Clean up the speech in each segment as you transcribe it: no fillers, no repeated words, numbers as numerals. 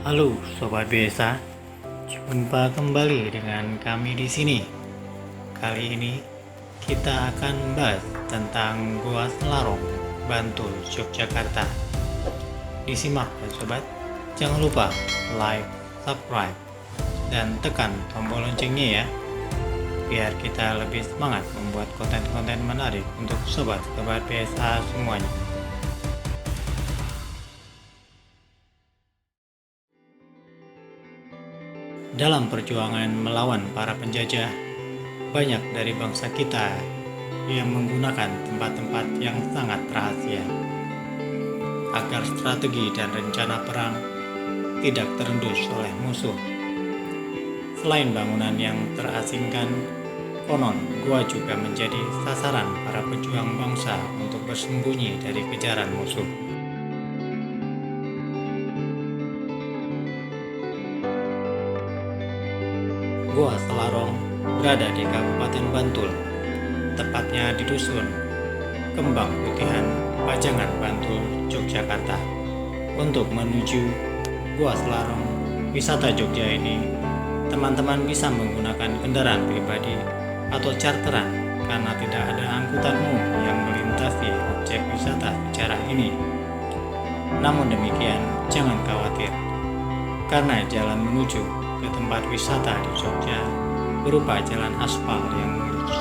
Halo Sobat Desa, jumpa kembali dengan kami di sini. Kali ini kita akan membahas tentang Goa Selarong, Bantul, Yogyakarta. Disimak ya Sobat, jangan lupa like, subscribe, dan tekan tombol loncengnya ya, biar kita lebih semangat membuat konten-konten menarik untuk Sobat-Sobat Desa semuanya. Dalam perjuangan melawan para penjajah, banyak dari bangsa kita yang menggunakan tempat-tempat yang sangat rahasia agar strategi dan rencana perang tidak terendus oleh musuh. Selain bangunan yang terasingkan, konon gua juga menjadi sasaran para pejuang bangsa untuk bersembunyi dari kejaran musuh. Goa Selarong berada di Kabupaten Bantul, tepatnya di Dusun Kembang Putihan, Pajangan, Bantul, Yogyakarta. Untuk menuju Goa Selarong, wisata Jogja ini, teman-teman bisa menggunakan kendaraan pribadi atau charteran karena tidak ada angkutan umum yang melintasi objek wisata secara ini. Namun demikian, jangan khawatir, karena jalan menuju ke tempat wisata di Jogja berupa jalan aspal yang mulus.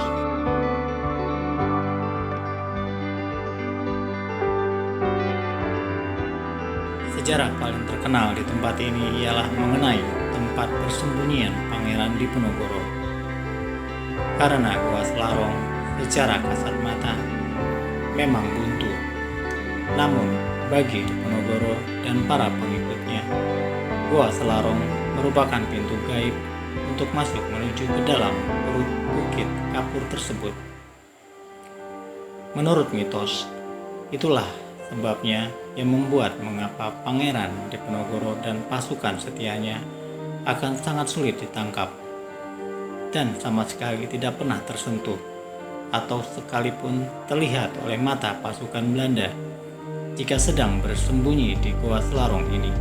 Sejarah paling terkenal di tempat ini ialah mengenai tempat persembunyian Pangeran Diponegoro. Karena Goa Selarong secara kasat mata memang buntu, namun bagi Diponegoro dan para pengikutnya, Goa Selarong merupakan pintu gaib untuk masuk menuju ke dalam perut bukit kapur tersebut. Menurut mitos, itulah sebabnya yang membuat mengapa Pangeran Diponegoro dan pasukan setianya akan sangat sulit ditangkap dan sama sekali tidak pernah tersentuh atau sekalipun terlihat oleh mata pasukan Belanda jika sedang bersembunyi di Goa Selarong ini.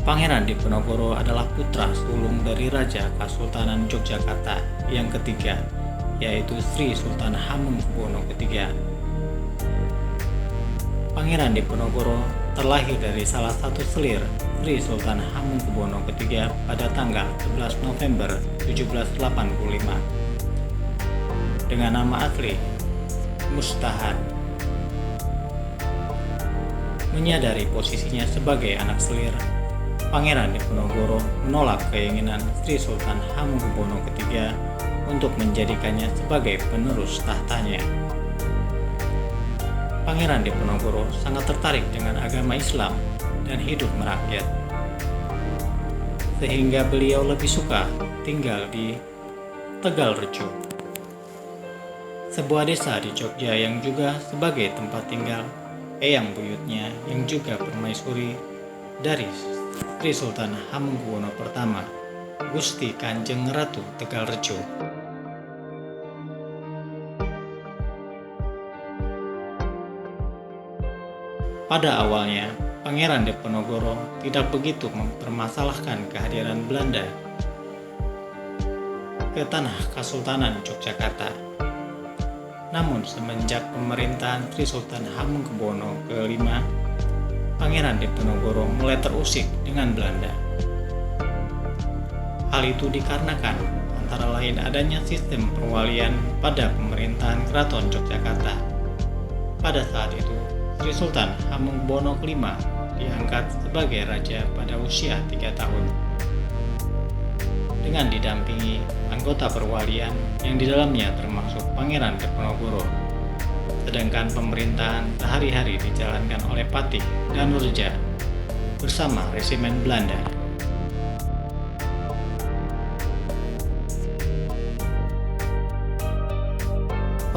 Pangeran Diponegoro adalah putra sulung dari Raja Kasultanan Yogyakarta yang ketiga, yaitu Sri Sultan Hamengkubuwono III. Pangeran Diponegoro terlahir dari salah satu selir Sri Sultan Hamengkubuwono III pada tanggal 11 November 1785 dengan nama asli Mustahar. Menyadari posisinya sebagai anak selir, Pangeran Diponegoro menolak keinginan Sri Sultan Hamengkubuwono III untuk menjadikannya sebagai penerus tahtanya. Pangeran Diponegoro sangat tertarik dengan agama Islam dan hidup merakyat, sehingga beliau lebih suka tinggal di Tegalrejo, sebuah desa di Jogja yang juga sebagai tempat tinggal eyang buyutnya yang juga permaisuri dari Sri Sultan Hamengkubuwono I, Gusti Kanjeng Ratu Tegalrejo. Pada awalnya, Pangeran Diponegoro tidak begitu mempermasalahkan kehadiran Belanda ke tanah Kasultanan Yogyakarta. Namun semenjak pemerintahan Sri Sultan Hamengkubuwono V, Pangeran Diponegoro mulai terusik dengan Belanda. Hal itu dikarenakan antara lain adanya sistem perwalian pada pemerintahan Keraton Yogyakarta. Pada saat itu, Sri Sultan Hamengkubuwono V diangkat sebagai raja pada usia 3 tahun. Dengan didampingi anggota perwalian yang di dalamnya termasuk Pangeran Diponegoro. Sedangkan pemerintahan sehari-hari dijalankan oleh Patih dan Nurja bersama resimen Belanda.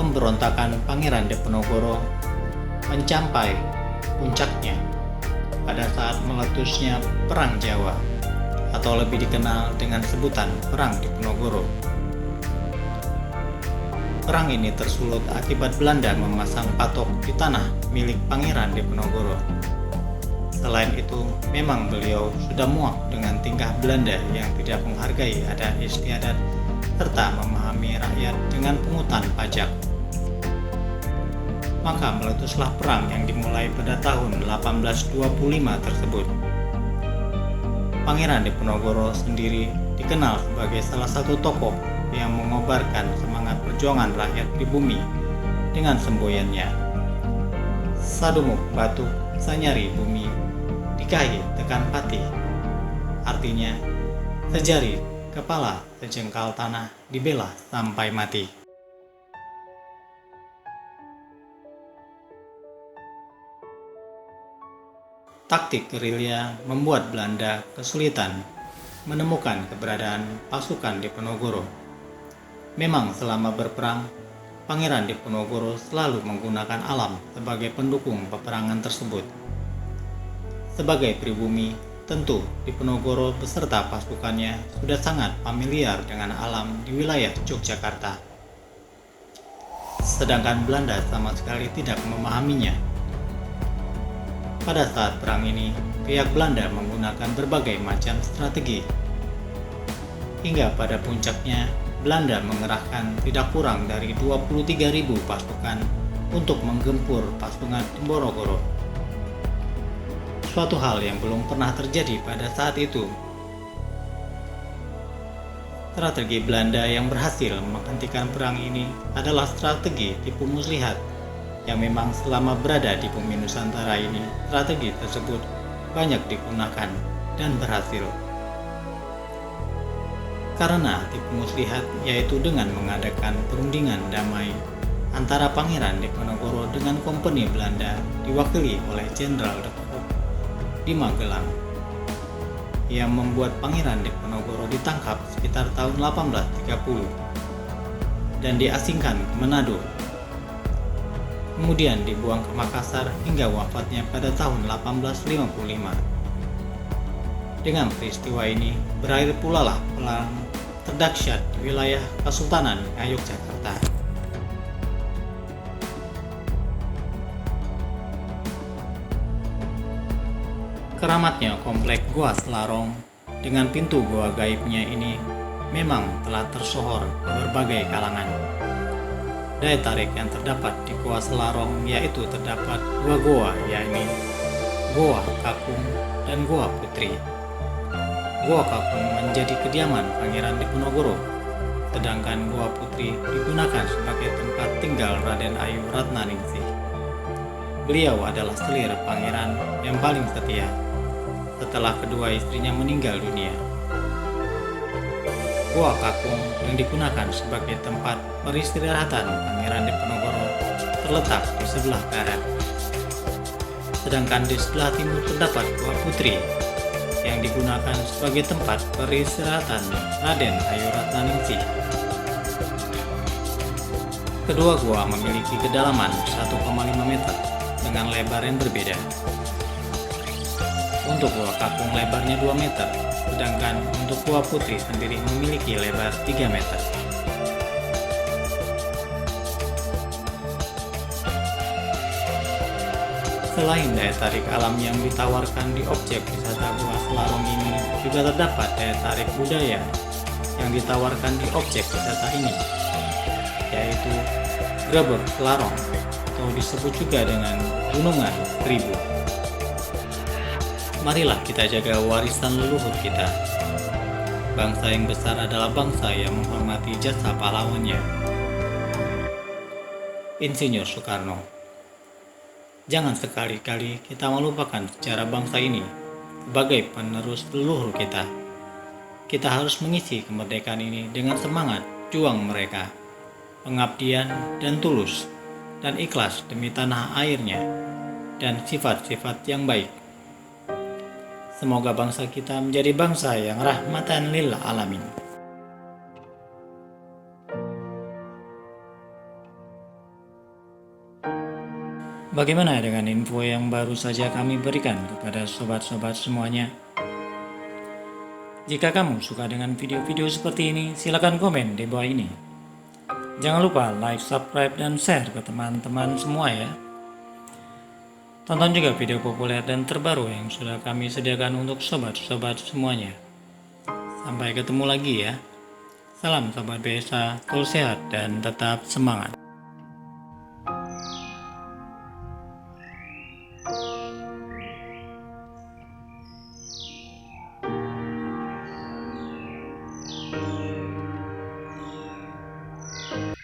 Pemberontakan Pangeran Diponegoro mencapai puncaknya pada saat meletusnya Perang Jawa atau lebih dikenal dengan sebutan Perang Diponegoro. Perang ini tersulut akibat Belanda memasang patok di tanah milik Pangeran Diponegoro. Selain itu, memang beliau sudah muak dengan tingkah Belanda yang tidak menghargai adat istiadat serta memahami rakyat dengan pungutan pajak. Maka meletuslah perang yang dimulai pada tahun 1825 tersebut. Pangeran Diponegoro sendiri dikenal sebagai salah satu tokoh yang mengobarkan semangat perjuangan rakyat pribumi dengan semboyannya. Sadumuk batu sanyari bumi, dikahi tekan pati. Artinya, sejari kepala sejengkal tanah dibela sampai mati. Taktik gerilya membuat Belanda kesulitan menemukan keberadaan pasukan Diponegoro. Memang selama berperang, Pangeran Diponegoro selalu menggunakan alam sebagai pendukung peperangan tersebut. Sebagai pribumi, tentu Diponegoro beserta pasukannya sudah sangat familiar dengan alam di wilayah Yogyakarta. Sedangkan Belanda sama sekali tidak memahaminya. Pada saat perang ini, pihak Belanda menggunakan berbagai macam strategi. Hingga pada puncaknya, Belanda mengerahkan tidak kurang dari 23.000 pasukan untuk menggempur pasukan Diponegoro. Suatu hal yang belum pernah terjadi pada saat itu. Strategi Belanda yang berhasil menghentikan perang ini adalah strategi tipu muslihat yang memang selama berada di bumi Nusantara ini, strategi tersebut banyak digunakan dan berhasil. Karena tipu muslihat yaitu dengan mengadakan perundingan damai antara Pangeran Diponegoro dengan kompeni Belanda diwakili oleh Jenderal de Kock di Magelang, yang membuat Pangeran Diponegoro ditangkap sekitar tahun 1830 dan diasingkan ke Manado. Kemudian dibuang ke Makassar hingga wafatnya pada tahun 1855. Dengan peristiwa ini berakhir pula lah perang terdahsyat di wilayah Kesultanan Yogyakarta. Keramatnya komplek Gua Selarong dengan pintu gua gaibnya ini memang telah tersohor ke berbagai kalangan. Daya tarik yang terdapat di Gua Selarong yaitu terdapat dua goa, yakni Goa Kakung dan Goa Putri. Goa Kakung menjadi kediaman Pangeran Diponegoro, sedangkan Goa Putri digunakan sebagai tempat tinggal Raden Ayu Ratnaningsih. Beliau adalah selir pangeran yang paling setia setelah kedua istrinya meninggal dunia. Goa Kakung yang digunakan sebagai tempat peristirahatan Pangeran Diponegoro terletak di sebelah barat. Sedangkan di sebelah timur terdapat Goa Putri yang digunakan sebagai tempat peristirahatan Raden Ayu Ratnaningsih. Kedua gua memiliki kedalaman 1,5 meter dengan lebar yang berbeda. Untuk Goa Kakung lebarnya 2 meter, sedangkan untuk Goa Putri sendiri memiliki lebar 3 meter. Selain daya tarik alam yang ditawarkan di objek wisata Gua Selarong ini, juga terdapat daya tarik budaya yang ditawarkan di objek wisata ini, yaitu Grebeg Selarong atau disebut juga dengan Gunungan Seribu. Marilah kita jaga warisan leluhur kita. Bangsa yang besar adalah bangsa yang menghormati jasa pahlawannya. Insinyur Soekarno. Jangan sekali-kali kita melupakan sejarah bangsa ini sebagai penerus leluhur kita. Kita harus mengisi kemerdekaan ini dengan semangat juang mereka, pengabdian dan tulus, dan ikhlas demi tanah airnya, dan sifat-sifat yang baik. Semoga bangsa kita menjadi bangsa yang rahmatan lil alamin. Bagaimana dengan info yang baru saja kami berikan kepada sobat-sobat semuanya? Jika kamu suka dengan video-video seperti ini, silakan komen di bawah ini. Jangan lupa like, subscribe, dan share ke teman-teman semua ya. Tonton juga video populer dan terbaru yang sudah kami sediakan untuk sobat-sobat semuanya. Sampai ketemu lagi ya. Salam Sobat BSA, terus sehat dan tetap semangat.